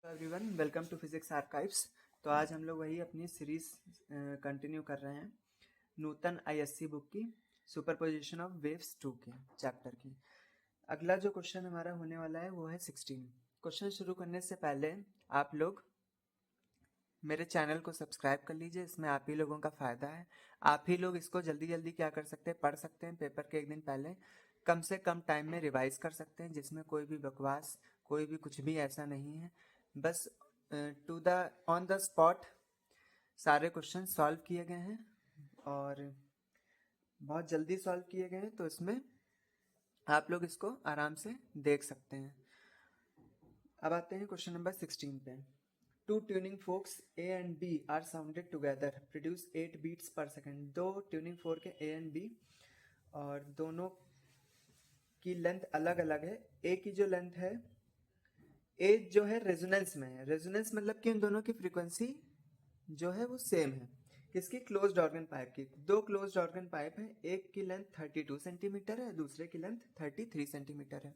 Everyone, welcome to physics archives. तो आज हम लोग वही अपनी सीरीज कंटिन्यू कर रहे हैं नूतन आईएससी बुक की सुपरपोजिशन ऑफ वेव्स 2 के चैप्टर की। अगला जो क्वेश्चन हमारा होने वाला है वो है 16। क्वेश्चन शुरू करने से पहले आप लोग मेरे चैनल को सब्सक्राइब कर लीजिए, इसमें आप ही लोगों का फ़ायदा है। आप ही लोग इसको जल्दी जल्दी क्या कर सकते हैं, पढ़ सकते हैं। पेपर के एक दिन पहले कम से कम टाइम में रिवाइज कर सकते हैं, जिसमें कोई भी बकवास, कोई भी कुछ भी ऐसा नहीं है। बस to the on the spot सारे क्वेश्चन सॉल्व किए गए हैं और बहुत जल्दी सॉल्व किए गए हैं, तो इसमें आप लोग इसको आराम से देख सकते हैं। अब आते हैं क्वेश्चन नंबर 16 पे। Two tuning forks A and B are sounded together produce 8 beats per second. दो ट्यूनिंग फोर्क है A and B और दोनों की लेंथ अलग अलग है। A की जो लेंथ है, A जो है रेजोनेंस में है। रेजोनेंस मतलब कि इन दोनों की फ्रीक्वेंसी जो है वो सेम है। किसकी? क्लोज्ड ऑर्गन पाइप की। दो क्लोज्ड ऑर्गन पाइप है, एक की लेंथ 32 सेंटीमीटर है, दूसरे की लेंथ 33 सेंटीमीटर है।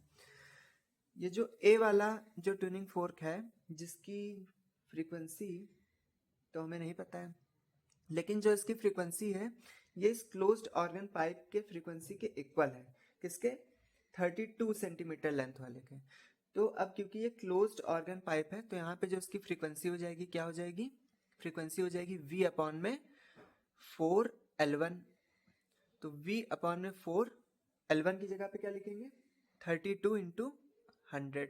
ये जो ए वाला जो ट्यूनिंग फोर्क है, जिसकी फ्रीक्वेंसी तो हमें नहीं पता है, लेकिन जो इसकी फ्रीक्वेंसी है ये इस क्लोज्ड ऑर्गन पाइप के फ्रीक्वेंसी के इक्वल है। किसके? 32 सेंटीमीटर लेंथ वाले के। तो अब क्योंकि ये क्लोज्ड ऑर्गन पाइप है, तो यहाँ पे जो इसकी फ्रीक्वेंसी हो जाएगी, क्या हो जाएगी? फ्रीक्वेंसी हो जाएगी V अपॉन में 4L1। तो V अपॉन में 4L1 की जगह पे क्या लिखेंगे? 32 इंटू 100।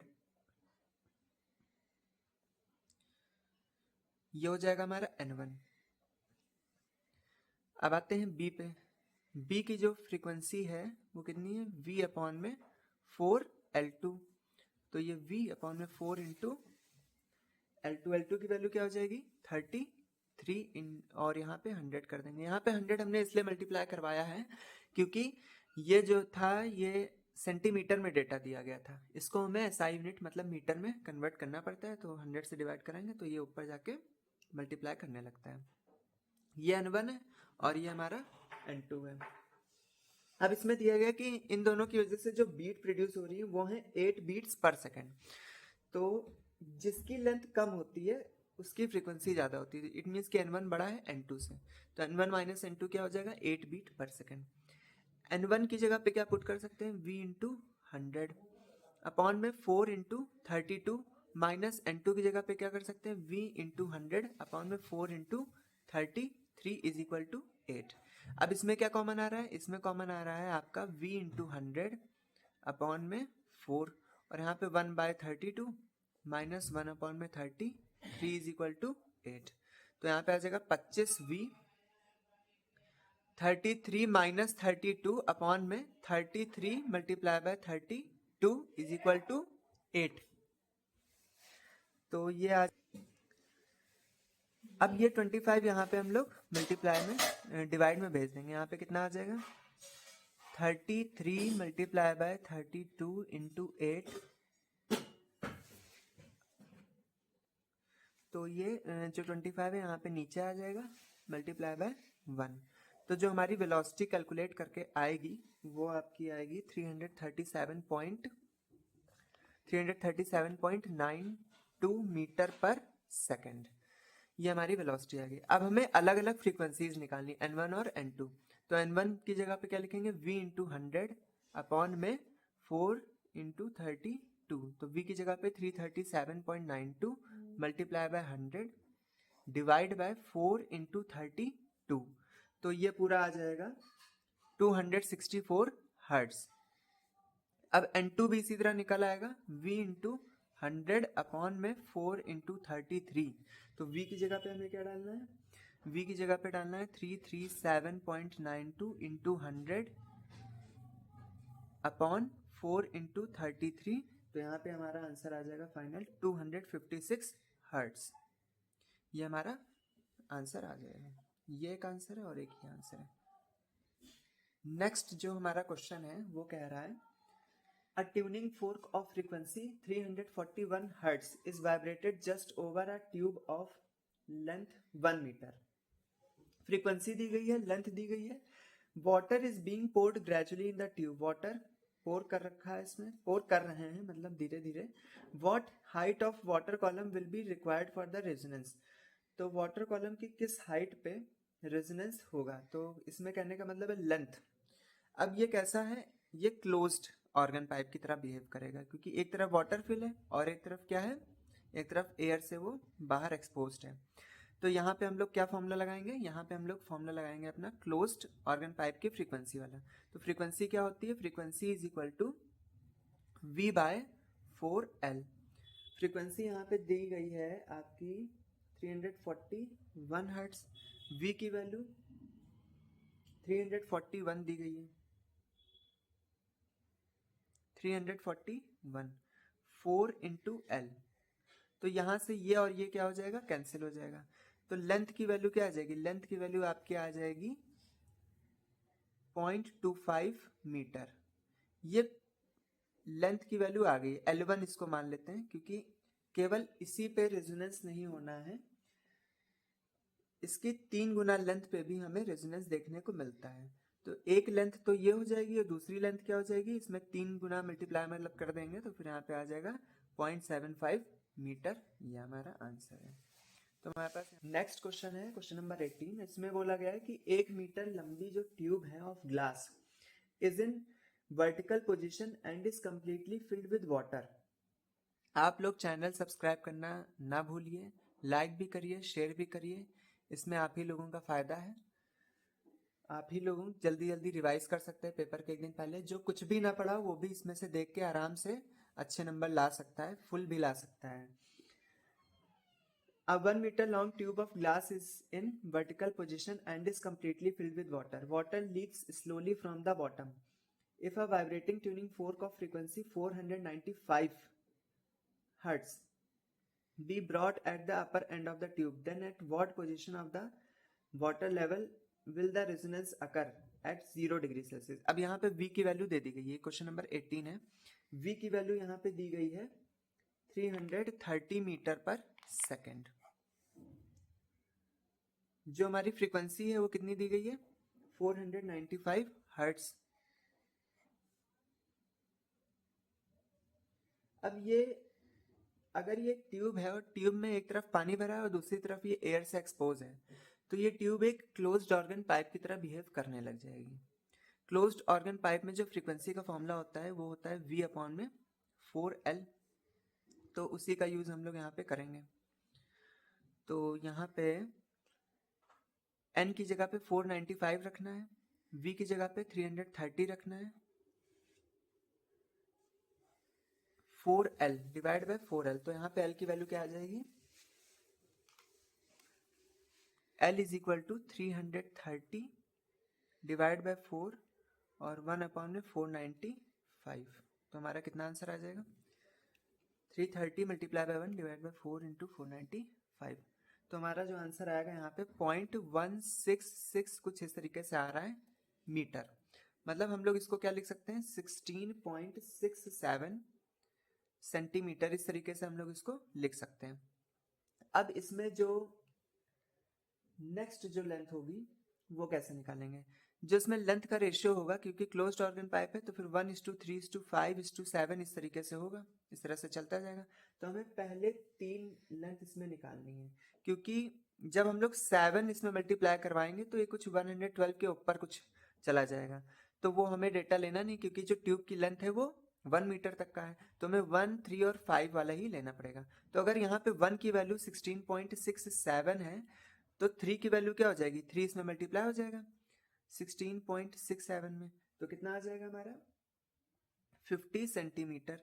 ये हो जाएगा हमारा N1। अब आते हैं B पे। B की जो फ्रीक्वेंसी है वो कितनी है? V अपॉन में 4L2। तो ये V अपॉन में 4 इंटू L2 की वैल्यू क्या हो जाएगी? 33 और यहाँ पे 100 कर देंगे। यहाँ पे 100 हमने इसलिए मल्टीप्लाई करवाया है क्योंकि ये जो था ये सेंटीमीटर में डेटा दिया गया था, इसको हमें SI यूनिट मतलब मीटर में कन्वर्ट करना पड़ता है। तो 100 से डिवाइड करेंगे तो ये ऊपर जाके मल्टीप्लाई करने लगता है। ये N1 है और ये हमारा N2 है। अब इसमें दिया गया कि इन दोनों की वजह से जो बीट प्रोड्यूस हो रही है वो है 8 बीट्स पर सेकेंड। तो जिसकी लेंथ कम होती है उसकी फ्रीक्वेंसी ज़्यादा होती है। इट मीन्स कि N1 बड़ा है N2 से, तो N1 माइनस N2 क्या हो जाएगा? 8 बीट पर सेकेंड। N1 की जगह पे क्या पुट कर सकते हैं? V इंटू 100 अपॉन में 4 इंटू 32 माइनस N2 की जगह पे क्या कर सकते हैं? V इंटू 100 अपॉन में 4 इंटू 33 इज इक्वल टू 8। अब इसमें क्या कॉमन आ रहा है? इसमें कॉमन आ रहा है आपका V इंटू 100 अपॉन में 4 और यहाँ पे 1/32 माइनस 1 अपॉन में 33 इज इक्वल टू 8। तो यहाँ पे आ जाएगा 25V 33 माइनस 32 अपॉन में 33 multiply by 32 is equal to 8। तो ये आज अब ये 25 यहाँ पे हम लोग मल्टीप्लाई में डिवाइड में भेज देंगे। यहाँ पे कितना आ जाएगा? 33 मल्टीप्लाई बाय 32 इंटू 8। तो ये जो 25 है यहाँ पे नीचे आ जाएगा मल्टीप्लाई बाय 1। तो जो हमारी वेलोसिटी कैलकुलेट करके आएगी वो आपकी आएगी 337.92 मीटर पर सेकेंड। ये हमारी वेलोसिटी आ गई। अब हमें अलग अलग फ्रीक्वेंसीज निकालनी, N1 और N2। तो N1 की जगह पे क्या लिखेंगे? V इंटू 100 अपॉन में 4 इंटू 32। तो V की जगह पे 337.92 multiply by 100 divide by 4 into 32। तो ये पूरा आ जाएगा 264 हर्ट्ज। अब N2 भी इसी तरह निकल आएगा, V इंटू 100 अपॉन में 4 इंटू 33। तो V की जगह पे हमें क्या डालना है? V की जगह पे डालना है 337.92 इंटू 100 अपॉन 4 इंटू 33। तो यहाँ पे हमारा आंसर आ जाएगा फाइनल 256 हर्ट्ज। ये हमारा आंसर आ जाएगा। ये एक आंसर है और एक ही आंसर है। नेक्स्ट जो हमारा क्वेश्चन है वो कह रहा है A tuning fork of frequency 341 Hz is vibrated just over a tube of length 1 meter. Frequency दी गई है, लेंथ दी गई है। Water is being poured gradually in the tube. Water pour कर रखा है, इसमें पोर कर रहे हैं मतलब धीरे धीरे। What height of water column will be required for the resonance, तो वाटर कॉलम की किस हाइट पे रेजोनेंस होगा, तो इसमें कहने का मतलब है लेंथ। अब ये कैसा है, ये क्लोज्ड ऑर्गन पाइप की तरह बिहेव करेगा, क्योंकि एक तरफ वाटर फिल है और एक तरफ क्या है, एक तरफ एयर से वो बाहर एक्सपोज्ड है। तो यहाँ पे हम लोग क्या फॉर्मूला लगाएंगे, यहाँ पे हम लोग फॉर्मूला लगाएंगे अपना क्लोज्ड ऑर्गन पाइप की फ्रीक्वेंसी वाला। तो फ्रीक्वेंसी क्या होती है, frequency is equal to V by 4L। Frequency यहाँ पे दी गई है आपकी 341 हर्ट्ज, V की वैल्यू 341 दी गई है, 341 4 इंटू L। तो यहाँ से ये और ये क्या हो जाएगा, कैंसिल हो जाएगा। तो लेंथ की वैल्यू क्या आ जाएगी, लेंथ की वैल्यू आपकी आ जाएगी 0.25 मीटर। ये लेंथ की वैल्यू आ गई, L1 इसको मान लेते हैं, क्योंकि केवल इसी पे रेजोनेंस नहीं होना है, इसकी 3 गुना लेंथ पे भी हमें रेजोनेंस देखने को मिलता है। तो एक लेंथ तो ये हो जाएगी और दूसरी लेंथ क्या हो जाएगी, इसमें 3 गुना मल्टीप्लाई मतलब कर देंगे तो फिर यहाँ पे आ जाएगा 0.75 मीटर। ये हमारा आंसर है। तो हमारे पास नेक्स्ट क्वेश्चन है, क्वेश्चन नंबर 18। इसमें बोला गया है कि 1 मीटर लंबी जो ट्यूब है of glass is in vertical position and is completely filled with water. आप लोग चैनल सब्सक्राइब करना ना भूलिए, लाइक भी करिए, शेयर भी करिए, इसमें आप ही लोगों का फायदा है। आप ही लोगों जल्दी जल्दी रिवाइज कर सकते हैं पेपर के एक दिन पहले, जो कुछ भी ना पढ़ा वो भी इसमें से देख के आराम से अच्छे नंबर ला सकता है, फुल भी ला सकता है। A 1 meter long tube of glass is in vertical position and is completely filled with water. Water leaks slowly from the bottom. If a vibrating tuning fork of frequency 495 Hz be brought at the upper end of the tube, then at what position of the water level will the resonance occur at 0 degree Celsius. अब यहाँ पे V की value दे दी गई है, question number 18 है। V की value यहाँ पे दी गई है 330 मीटर पर सेकेंड। जो हमारी फ्रीक्वेंसी है वो कितनी दी गई है, 495 हर्ट्ज। अब ये अगर ये ट्यूब है और ट्यूब में एक तरफ पानी भरा है और दूसरी तरफ ये एयर से एक्सपोज है, तो ये ट्यूब एक क्लोज्ड ऑर्गन पाइप की तरह बिहेव करने लग जाएगी। क्लोज्ड ऑर्गन पाइप में जो फ्रीक्वेंसी का फॉर्मूला होता है वो होता है V अपॉन में 4L। तो उसी का यूज हम लोग यहाँ पे करेंगे। तो यहाँ पे N की जगह पे 495 रखना है, V की जगह पे 330 रखना है, 4L डिवाइड बाय 4L। तो यहाँ पे L की वैल्यू क्या आ जाएगी, L is equal to 330 divide by 4 और 1 अपॉन में 495। तो हमारा कितना आंसर आ जाएगा, 330 multiply by 1 divide by 4 into 495। तो हमारा जो आंसर आएगा यहाँ पे 0.166 कुछ इस तरीके से आ रहा है मीटर। मतलब हम लोग इसको क्या लिख सकते हैं, 16.67 सेंटीमीटर, इस तरीके से हम लोग इसको लिख सकते हैं। अब इसमें जो नेक्स्ट जो लेंथ होगी वो कैसे निकालेंगे, जो इसमें लेंथ का रेशियो होगा, क्योंकि क्लोज्ड ऑर्गन पाइप है तो फिर 1:3:5:7 इस तरीके से होगा, इस तरह से चलता जाएगा। तो हमें पहले 3 लेंथ इसमें निकालनी है, क्योंकि जब हम लोग 7 इसमें मल्टीप्लाई करवाएंगे तो ये कुछ 112 के ऊपर कुछ चला जाएगा, तो वो हमें डेटा लेना नहीं, क्योंकि जो ट्यूब की लेंथ है वो 1 मीटर तक का है, तो हमें 1, 3 और 5 वाला ही लेना पड़ेगा। तो अगर यहाँ पे 1 की वैल्यू 16.67 है तो 3 की वैल्यू क्या हो जाएगी, 3 इसमें मल्टीप्लाई हो जाएगा 16.67 में, तो कितना आ जाएगा हमारा 50 सेंटीमीटर।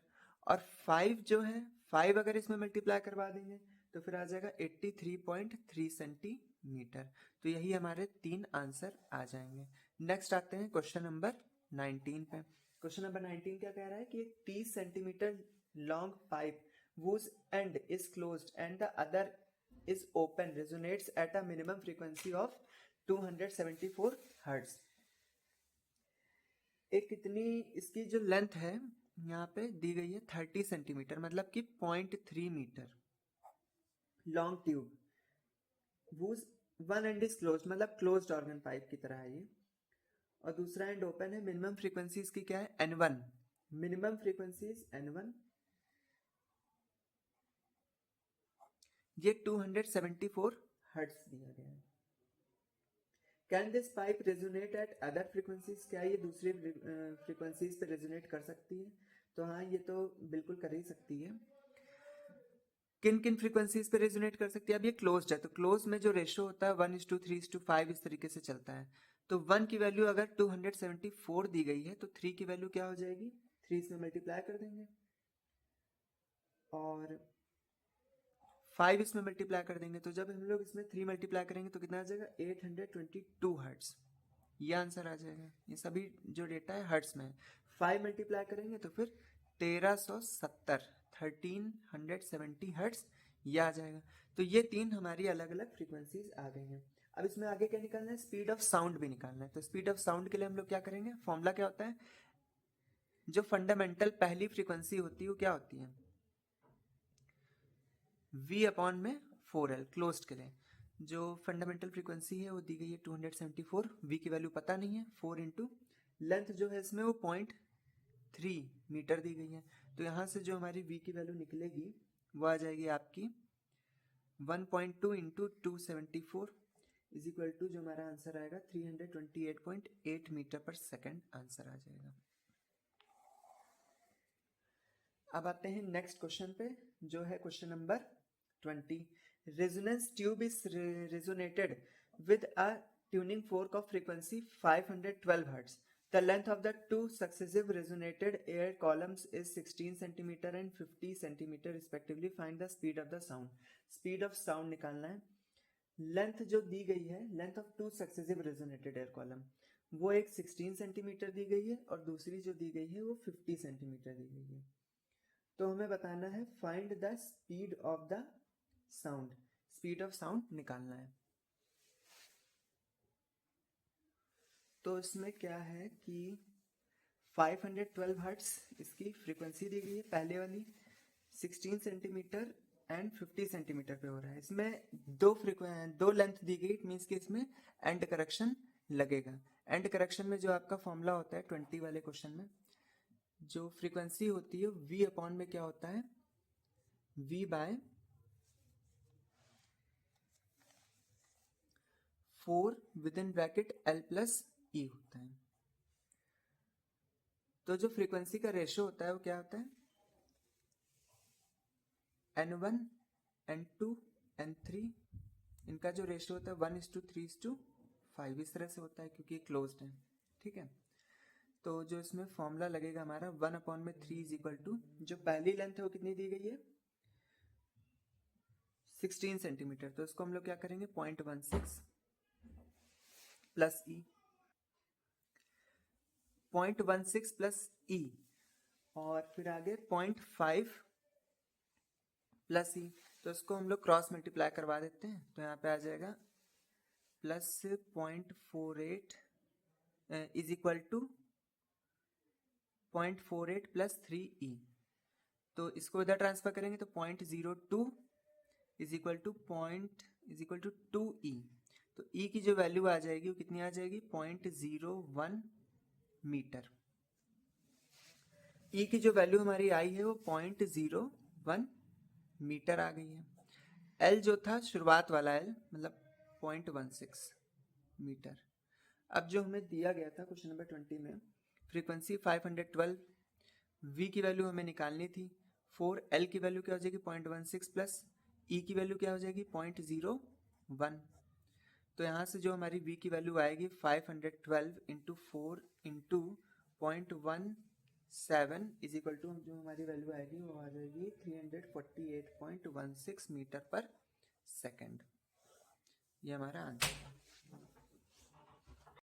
और 5 जो है, 5 अगर इसमें मल्टीप्लाई करवा देंगे तो फिर आ जाएगा 83.3 सेंटीमीटर। तो यही हमारे 3 आंसर आ जाएंगे। नेक्स्ट आते हैं क्वेश्चन नंबर 19 पे। क्वेश्चन नंबर 19 क्या कह रहा है कि एक 30 centimetre long pipe whose end is closed and the other is open resonates at a minimum frequency of 274 hertz. एक कितनी इसकी जो लेंथ है यहाँ पे दी गई है 30 सेंटीमीटर, मतलब कि 0.3 metre long tube, whose one end is closed मतलब क्लोज्ड ऑर्गन पाइप की तरह है ये, और दूसरा एंड ओपन है। मिनिमम फ्रीक्वेंसी इसकी क्या है, N1, minimum frequency is N1, ये 274 हर्ट्ज दिया गया है। Can this pipe resonate eight other frequencies, क्या ये दूसरी फ्रीक्वेंसीज पे रेजोनेट कर सकती है? तो हाँ, ये तो बिल्कुल कर ही सकती है। किन किन फ्रीक्वेंसीज पे रेजोनेट कर सकती है? अब ये क्लोज्ड है, तो क्लोज में जो रेशो होता है 1:3:5 इस तरीके से चलता है। तो 1 की वैल्यू अगर 274 दी गई है तो 3 की वैल्यू क्या हो जाएगी? 3 इसमें मल्टीप्लाई कर देंगे और 5 इसमें मल्टीप्लाई कर देंगे। तो जब हम लोग इसमें 3 मल्टीप्लाई करेंगे तो कितना आ जाएगा? 822 हर्ट्ज। ये आंसर आ जाएगा। ये सभी जो डेटा है हर्ट्ज में है। 5 मल्टीप्लाई करेंगे तो फिर 1370 हर्ट्ज ये आ जाएगा। तो ये तीन हमारी अलग अलग फ्रीक्वेंसीज आ गई हैं। अब इसमें आगे क्या निकालना है? स्पीड ऑफ साउंड भी निकालना है। तो स्पीड ऑफ साउंड के लिए हम लोग क्या करेंगे? फॉर्मूला क्या होता है? जो फंडामेंटल पहली फ्रीक्वेंसी होती है वो क्या होती है? v अपॉन में 4l क्लोज्ड के लिए। जो फंडामेंटल फ्रीक्वेंसी है वो दी गई है 274, v की वैल्यू पता नहीं है, 4 इंटू लेंथ जो है इसमें वो 0.3 मीटर दी गई है। तो यहाँ से जो हमारी v की वैल्यू निकलेगी वो आ जाएगी आपकी 1.2 इंटू 274 इज इक्वल टू जो हमारा आंसर आएगा 328.8 मीटर पर सेकेंड आंसर आ जाएगा। अब आते हैं नेक्स्ट क्वेश्चन पे, जो है question number 20। Resonance tube is resonated with a tuning fork of frequency 512 Hz. The length of the two successive resonated air columns is 16 cm and 50 cm respectively. Find the speed of the sound. Speed of sound निकालना है। Length जो दी गई है, length of two successive resonated air column, वो एक 16 centimetre दी गई है और दूसरी जो दी गई है वो 50 सेंटीमीटर दी गई है। तो हमें बताना है find the speed of the sound. Speed of sound निकालना है। तो इसमें क्या है कि 512 हर्ट्ज इसकी फ्रीक्वेंसी दी गई है, पहले वाली 16 सेंटीमीटर एंड 50 सेंटीमीटर पे हो रहा है। इसमें दो लेंथ दी गई, इट मीन्स कि इसमें एंड करेक्शन लगेगा। एंड करेक्शन में जो आपका फॉर्मूला होता है 20 वाले क्वेश्चन में, जो फ्रीक्वेंसी होती है v अपॉन में क्या होता है? v by 4 within bracket l plus e होता है। तो जो फ्रीक्वेंसी का रेशियो होता है वो क्या होता है? n1 n2 n3, इनका जो रेशियो होता है 1:3:5 इस तरह से होता है क्योंकि क्लोज्ड है। ठीक है, तो जो इसमें फॉर्मूला लगेगा हमारा 1 अपॉन में 3 इज इक्वल टू, जो पहली लेंथ है वो कितनी दी गई है? 16 सेंटीमीटर। तो इसको हम लोग क्या करेंगे? 0.16 प्लस ई, 0.16 प्लस ई, और फिर आगे 0.5 प्लस ई। तो इसको हम लोग क्रॉस मल्टीप्लाई करवा देते हैं, तो यहाँ पे आ जाएगा plus 0.48 is equal to 0.48 plus 3e। तो इसको इधर ट्रांसफर करेंगे तो 0.02 इज इक्वल टू 2e। तो e की जो वैल्यू आ जाएगी वो कितनी आ जाएगी? 0.01 मीटर। e की जो वैल्यू हमारी आई है वो 0.01 मीटर आ गई है। l जो था शुरुआत वाला l मतलब 0.16 मीटर। अब जो हमें दिया गया था क्वेश्चन नंबर 20 में, फ्रीक्वेंसी 512, v की वैल्यू हमें निकालनी थी 4, l की वैल्यू क्या हो जाएगी? 0.16 प्लस e की वैल्यू क्या हो जाएगी? 0.01। तो यहाँ से जो हमारी v की वैल्यू आएगी 512 into 4 into 0.17 is equal to, जो हमारी वैल्यू आएगी वो आ जाएगी 348.16 मीटर पर सेकेंड। ये हमारा आंसर है।